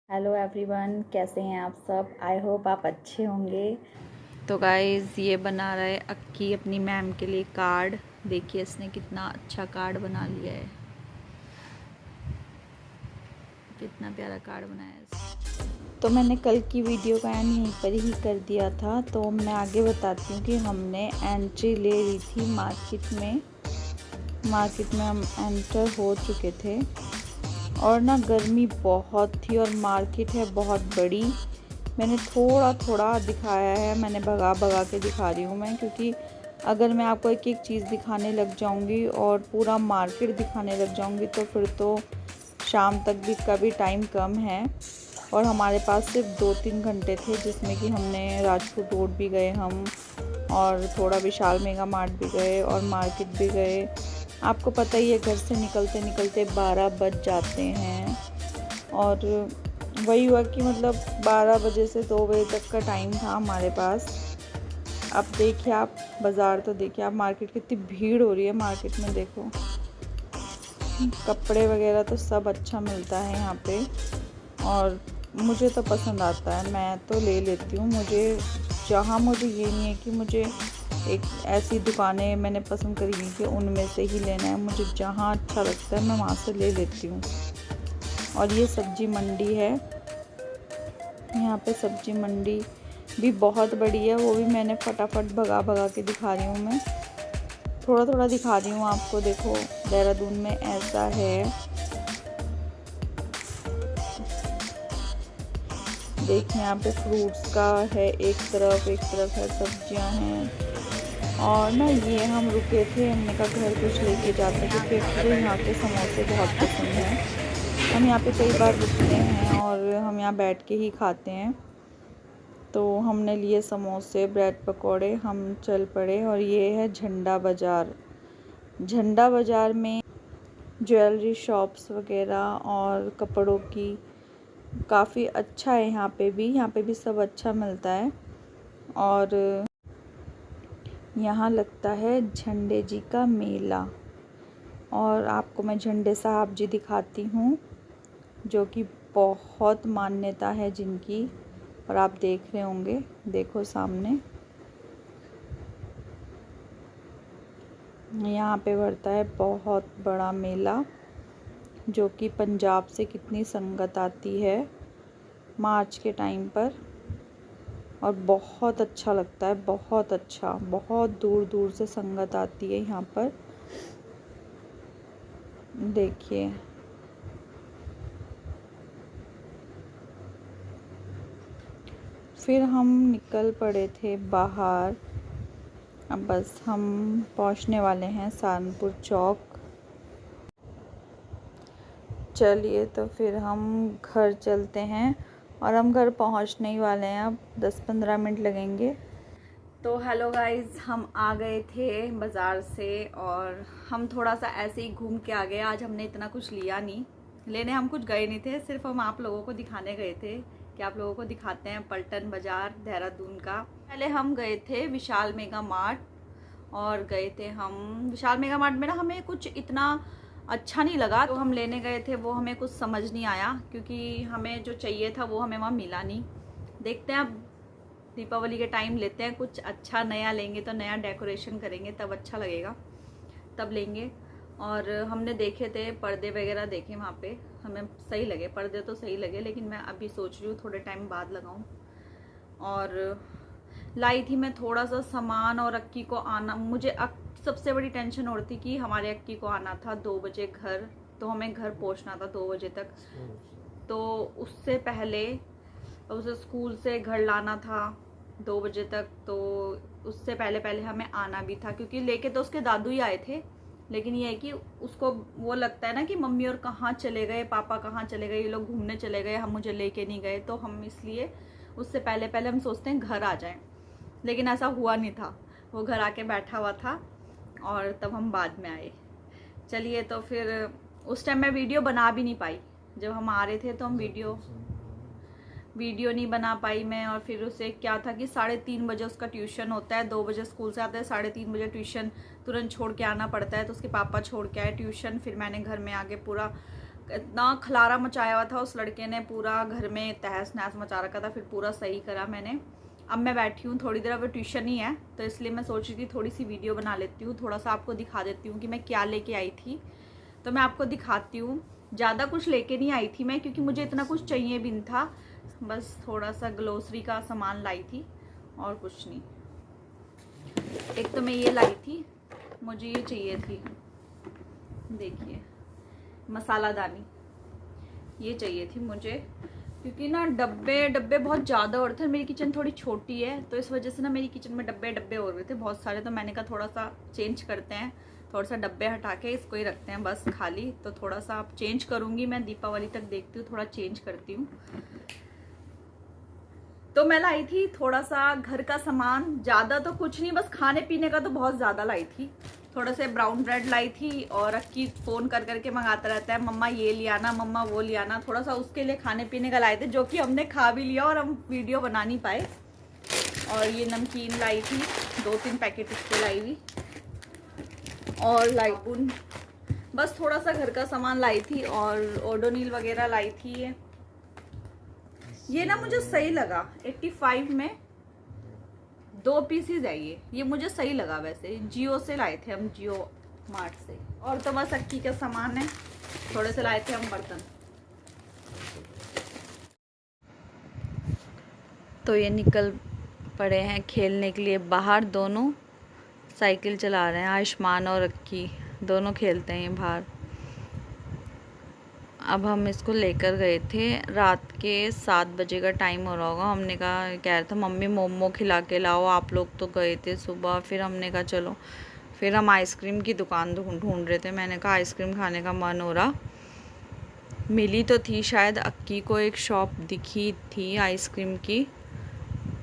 Hello everyone, कैसे हैं आप सब। आई होप आप अच्छे होंगे। तो गाइज़ ये बना रहा है अक्की अपनी मैम के लिए कार्ड। देखिए इसने कितना अच्छा कार्ड बना लिया है, कितना प्यारा कार्ड बनाया है इसने। तो मैंने कल की वीडियो का एंड यहीं पर ही कर दिया था, तो मैं आगे बताती हूँ कि हमने एंट्री ले ली थी मार्केट में हम एंटर हो चुके थे और ना गर्मी बहुत थी और मार्केट है बहुत बड़ी। मैंने थोड़ा थोड़ा दिखाया है, मैंने भगा भगा के दिखा रही हूँ मैं, क्योंकि अगर मैं आपको एक एक चीज़ दिखाने लग जाऊँगी और पूरा मार्केट दिखाने लग जाऊँगी तो फिर तो शाम तक भी का भी टाइम कम है और हमारे पास सिर्फ 2-3 घंटे थे, जिसमें कि हमने राजपूत रोड भी गए हम और थोड़ा विशाल मेगा मार्ट भी गए और मार्केट भी गए। आपको पता ही है घर से निकलते निकलते 12 बज जाते हैं और वही हुआ कि मतलब 12 बजे से 2 बजे तक का टाइम था हमारे पास। अब देखिए आप बाज़ार, तो देखिए आप मार्केट, कितनी भीड़ हो रही है मार्केट में। देखो कपड़े वगैरह तो सब अच्छा मिलता है यहाँ पे और मुझे तो पसंद आता है, मैं तो ले लेती हूँ। मुझे ये नहीं है कि मुझे एक ऐसी दुकानें मैंने पसंद करी हुई कि उनमें से ही लेना है, मुझे जहाँ अच्छा लगता है मैं वहाँ से ले लेती हूँ। और ये सब्जी मंडी है, यहाँ पे सब्जी मंडी भी बहुत बड़ी है, वो भी मैंने फटाफट भगा भगा के दिखा रही हूँ। मैं थोड़ा थोड़ा दिखा रही हूँ आपको। देखो देहरादून में ऐसा है, देखिए यहाँ पे फ्रूट्स का है एक तरफ है सब्जियाँ हैं। और ना ये हम रुके थे, हमने कहा घर कुछ लेके जाते हैं क्योंकि मुझे यहाँ के समोसे बहुत पसंद हैं। हम यहाँ पे कई बार रुकते हैं और हम यहाँ बैठ के ही खाते हैं। तो हमने लिए समोसे, ब्रेड पकोड़े, हम चल पड़े। और ये है झंडा बाज़ार। झंडा बाज़ार में ज्वेलरी शॉप्स वगैरह और कपड़ों की काफ़ी अच्छा है। यहाँ पे भी सब अच्छा मिलता है और यहाँ लगता है झंडे जी का मेला। और आपको मैं झंडे साहब जी दिखाती हूँ, जो कि बहुत मान्यता है जिनकी, और आप देख रहे होंगे, देखो सामने यहाँ पे भरता है बहुत बड़ा मेला, जो कि पंजाब से कितनी संगत आती है मार्च के टाइम पर और बहुत अच्छा लगता है, बहुत अच्छा। बहुत दूर दूर से संगत आती है यहाँ पर, देखिए। फिर हम निकल पड़े थे बाहर। अब बस हम पहुँचने वाले हैं सहारनपुर चौक। चलिए तो फिर हम घर चलते हैं और हम घर पहुँचने ही वाले हैं, अब 10-15 मिनट लगेंगे। तो हेलो गाइस, हम आ गए थे बाज़ार से और हम थोड़ा सा ऐसे ही घूम के आ गए। आज हमने इतना कुछ लिया नहीं, लेने हम कुछ गए नहीं थे, सिर्फ हम आप लोगों को दिखाने गए थे कि आप लोगों को दिखाते हैं पलटन बाज़ार देहरादून का। पहले हम गए थे विशाल मेगा मार्ट और गए थे हम विशाल मेगा मार्ट में ना हमें कुछ इतना अच्छा नहीं लगा, तो हम लेने गए थे वो हमें कुछ समझ नहीं आया, क्योंकि हमें जो चाहिए था वो हमें वहाँ मिला नहीं। देखते हैं अब दीपावली के टाइम लेते हैं, कुछ अच्छा नया लेंगे तो नया डेकोरेशन करेंगे तब अच्छा लगेगा, तब लेंगे। और हमने देखे थे पर्दे वगैरह, देखे वहाँ पे हमें सही लगे, पर्दे तो सही लगे, लेकिन मैं अभी सोच रही हूँ थोड़े टाइम बाद लगाऊँ। और लाई थी मैं थोड़ा सा सामान, और अक्की को आना, मुझे सबसे बड़ी टेंशन और थी कि हमारे अक्की को आना था 2 बजे घर, तो हमें घर पहुँचना था 2 बजे तक, तो उससे पहले उसे स्कूल से घर लाना था 2 बजे तक, तो उससे पहले पहले हमें आना भी था, क्योंकि लेके तो उसके दादू ही आए थे, लेकिन ये है कि उसको वो लगता है ना कि मम्मी और कहाँ चले गए, पापा कहाँ चले गए, ये लोग घूमने चले गए, हम मुझे लेके नहीं गए, तो हम इसलिए उससे पहले पहले हम सोचते हैं घर आ जाएं, लेकिन ऐसा हुआ नहीं था। वो घर आके बैठा हुआ था और तब हम बाद में आए। चलिए तो फिर उस टाइम मैं वीडियो बना भी नहीं पाई, जब हम आ रहे थे तो हम वीडियो नहीं बना पाई मैं। और फिर उसे क्या था कि 3:30 बजे उसका ट्यूशन होता है, 2 बजे स्कूल से आता है, 3:30 बजे ट्यूशन तुरंत छोड़ के आना पड़ता है, तो उसके पापा छोड़ के आए ट्यूशन। फिर मैंने घर में आके पूरा इतना खलारा मचाया हुआ था उस लड़के ने, पूरा घर में तहस नहस मचा रखा था। फिर पूरा सही करा मैंने। अब मैं बैठी हूँ थोड़ी देर, अब ट्यूशन ही है तो इसलिए मैं सोच रही थी थोड़ी सी वीडियो बना लेती हूँ, थोड़ा सा आपको दिखा देती हूँ कि मैं क्या लेके आई थी। तो मैं आपको दिखाती हूँ। ज़्यादा कुछ लेके नहीं आई थी मैं, क्योंकि मुझे इतना कुछ चाहिए भी नहीं था। बस थोड़ा सा ग्लोसरी का सामान लाई थी और कुछ नहीं। एक तो मैं ये लाई थी, मुझे ये चाहिए थी, देखिए मसालादानी, ये चाहिए थी मुझे, क्योंकि ना डब्बे बहुत ज़्यादा और थे। मेरी किचन थोड़ी छोटी है तो इस वजह से ना मेरी किचन में डब्बे हो रहे थे बहुत सारे। तो मैंने कहा थोड़ा सा चेंज करते हैं, थोड़ा सा डब्बे हटा के इसको ही रखते हैं बस खाली। तो थोड़ा सा आप चेंज करूँगी मैं, दीपावली तक देखती हूँ, थोड़ा चेंज करती हूँ। तो मैं लाई थी थोड़ा सा घर का सामान, ज़्यादा तो कुछ नहीं, बस खाने पीने का तो बहुत ज़्यादा लाई थी। थोड़ा से ब्राउन ब्रेड लाई थी, और अक्की फ़ोन कर करके मंगाता रहता है, मम्मा ये लिया ना, मम्मा वो लिया ना। थोड़ा सा उसके लिए खाने पीने का लाए थे, जो कि हमने खा भी लिया और हम वीडियो बना नहीं पाए। और ये नमकीन लाई थी, 2-3 पैकेट इसके लाई हुई, और लाइबुन, बस थोड़ा सा घर का सामान लाई थी। और ओडोनिल वगैरह लाई थी। ये ना मुझे सही लगा, 85 में 2 पीसेज है ये मुझे सही लगा। वैसे जियो से लाए थे हम, जियो मार्ट से। और तो बस अक्की का सामान है, थोड़े से लाए थे हम बर्तन। तो ये निकल पड़े हैं खेलने के लिए बाहर, दोनों साइकिल चला रहे हैं, आयुष्मान और अक्की दोनों खेलते हैं बाहर। अब हम इसको लेकर गए थे, रात के 7 बजे का टाइम हो रहा होगा। हमने कहा, कह रहा था मम्मी मोमो खिला के लाओ, आप लोग तो गए थे सुबह। फिर हमने कहा चलो, फिर हम आइसक्रीम की दुकान ढूंढ रहे थे। मैंने कहा आइसक्रीम खाने का मन हो रहा। मिली तो थी शायद, अक्की को एक शॉप दिखी थी आइसक्रीम की।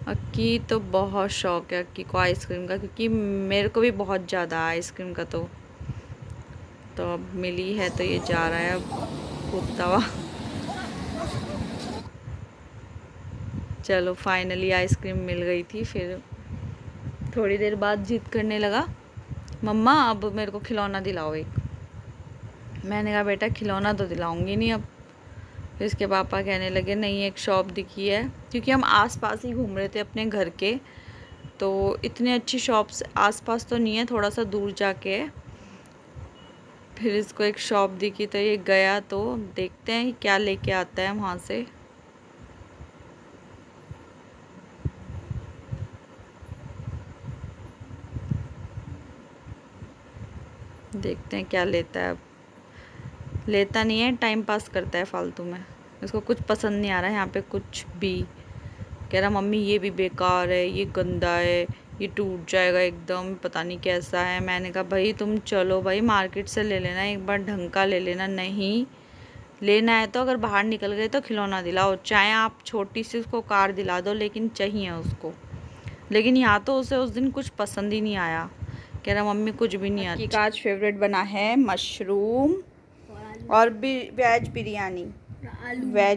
अक्की तो बहुत शौक है अक्की को आइसक्रीम का, क्योंकि मेरे को भी बहुत ज़्यादा आइसक्रीम का। तो अब मिली है तो ये जा रहा है अब कूदता हुआ। चलो फाइनली आइसक्रीम मिल गई थी। फिर थोड़ी देर बाद जिद करने लगा, मम्मा अब मेरे को खिलौना दिलाओ एक। मैंने कहा बेटा खिलौना तो दिलाऊंगी नहीं अब। फिर इसके पापा कहने लगे नहीं, एक शॉप दिखी है, क्योंकि हम आसपास ही घूम रहे थे अपने घर के, तो इतनी अच्छी शॉप्स आसपास तो नहीं है, थोड़ा सा दूर जाके है। फिर इसको एक शॉप दिखी तो ये गया, तो देखते हैं क्या लेके आता है वहाँ से। देखते हैं क्या लेता है। अब लेता नहीं है, टाइम पास करता है फालतू में, इसको कुछ पसंद नहीं आ रहा है यहाँ पे कुछ भी। कह रहा मम्मी ये भी बेकार है, ये गंदा है, ये टूट जाएगा एकदम, पता नहीं कैसा है। मैंने कहा भाई तुम चलो भाई मार्केट से ले लेना, एक बार ढंग का ले लेना। नहीं लेना है तो अगर बाहर निकल गए तो खिलौना दिलाओ, चाहे आप छोटी सी उसको कार दिला दो, लेकिन चाहिए उसको। लेकिन यहाँ तो उसे उस दिन कुछ पसंद ही नहीं आया, कह रहा मम्मी कुछ भी नहीं आता। आज फेवरेट बना है मशरूम और वेज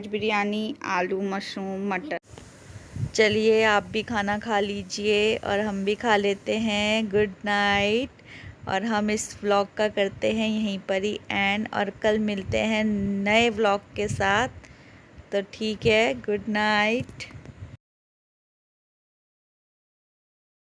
बिरयानी, आलू मशरूम मटर। चलिए आप भी खाना खा लीजिए और हम भी खा लेते हैं। Good night. और हम इस व्लॉग का करते हैं यहीं पर ही एंड, और कल मिलते हैं नए व्लॉग के साथ। तो ठीक है, गुड नाइट।